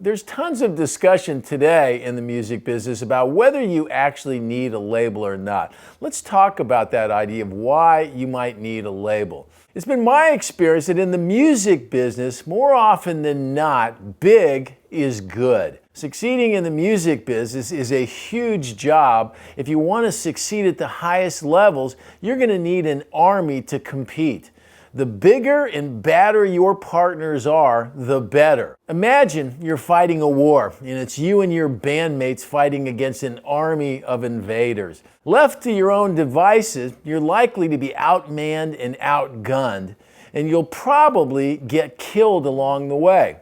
There's tons of discussion today in the music business about whether you actually need a label or not. Let's talk about that idea of why you might need a label. It's been my experience that in the music business, more often than not, big is good. Succeeding in the music business is a huge job. If you want to succeed at the highest levels, you're going to need an army to compete. The bigger and badder your partners are, the better. Imagine you're fighting a war, and it's you and your bandmates fighting against an army of invaders. Left to your own devices, you're likely to be outmanned and outgunned, and you'll probably get killed along the way.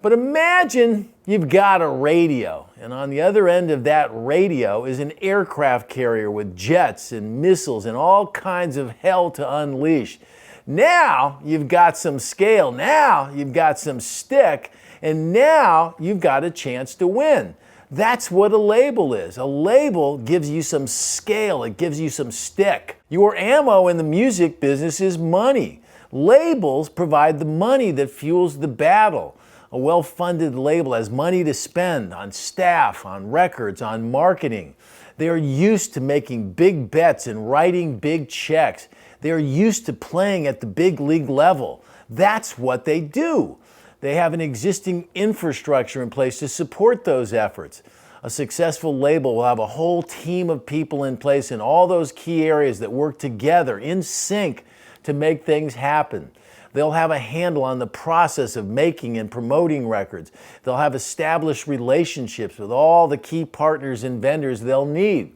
But imagine you've got a radio, and on the other end of that radio is an aircraft carrier with jets and missiles and all kinds of hell to unleash. Now you've got some scale, now you've got some stick, and now you've got a chance to win. That's what a label is. A label gives you some scale, it gives you some stick. Your ammo in the music business is money. Labels provide the money that fuels the battle. A well-funded label has money to spend on staff, on records, on marketing. They are used to making big bets and writing big checks. They are used to playing at the big league level. That's what they do. They have an existing infrastructure in place to support those efforts. A successful label will have a whole team of people in place in all those key areas that work together in sync to make things happen. They'll have a handle on the process of making and promoting records. They'll have established relationships with all the key partners and vendors they'll need.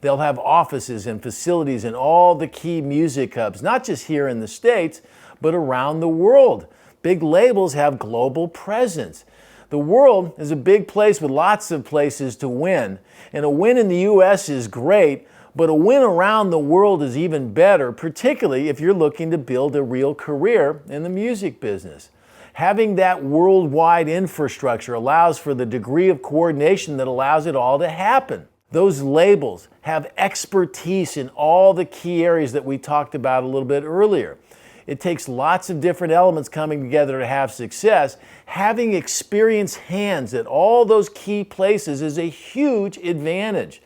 They'll have offices and facilities in all the key music hubs, not just here in the States, but around the world. Big labels have global presence. The world is a big place with lots of places to win, and a win in the U.S. is great, but a win around the world is even better, particularly if you're looking to build a real career in the music business. Having that worldwide infrastructure allows for the degree of coordination that allows it all to happen. Those labels have expertise in all the key areas that we talked about a little bit earlier. It takes lots of different elements coming together to have success. Having experienced hands at all those key places is a huge advantage.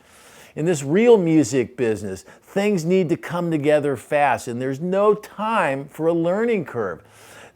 In this real music business, things need to come together fast, and there's no time for a learning curve.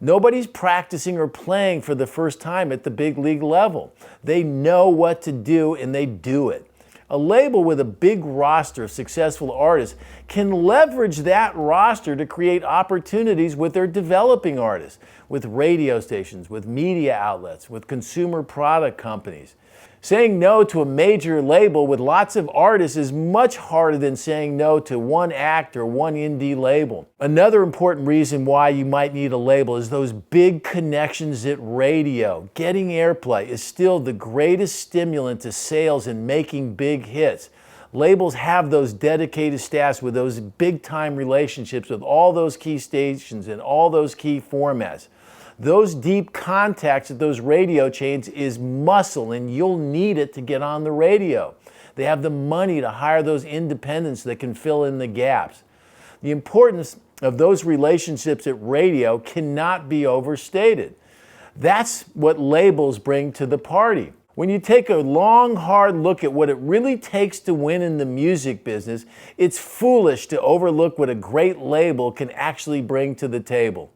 Nobody's practicing or playing for the first time at the big league level. They know what to do, and they do it. A label with a big roster of successful artists can leverage that roster to create opportunities with their developing artists, with radio stations, with media outlets, with consumer product companies. Saying no to a major label with lots of artists is much harder than saying no to one act or one indie label. Another important reason why you might need a label is those big connections at radio. Getting airplay is still the greatest stimulant to sales and making big hits. Labels have those dedicated staffs with those big-time relationships with all those key stations and all those key formats. Those deep contacts at those radio chains is muscle, and you'll need it to get on the radio. They have the money to hire those independents that can fill in the gaps. The importance of those relationships at radio cannot be overstated. That's what labels bring to the party. When you take a long, hard look at what it really takes to win in the music business, it's foolish to overlook what a great label can actually bring to the table.